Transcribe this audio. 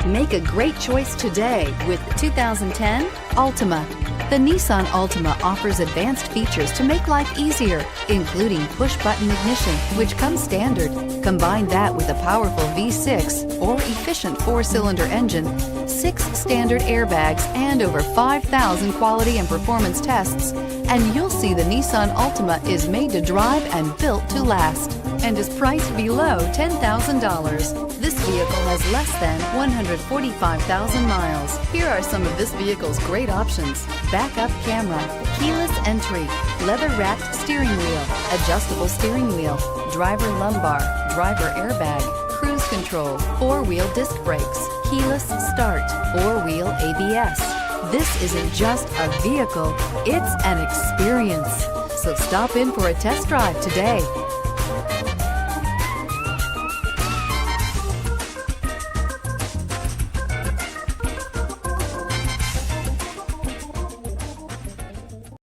Make a great choice today with the 2010 Altima. The Nissan Altima offers advanced features to make life easier, including push-button ignition, which comes standard. Combine that with a powerful V6 or efficient 4-cylinder engine, 6 standard airbags, and over 5,000 quality and performance tests, and you'll see the Nissan Altima is made to drive and built to last, and is priced below $10,000. This vehicle has less than 145,000 miles. Here are some of this vehicle's great options: backup camera, keyless entry, leather-wrapped steering wheel, adjustable steering wheel, driver lumbar, driver airbag, cruise control, 4-wheel disc brakes, keyless start, 4-wheel ABS. This isn't just a vehicle, it's an experience. So stop in for a test drive today.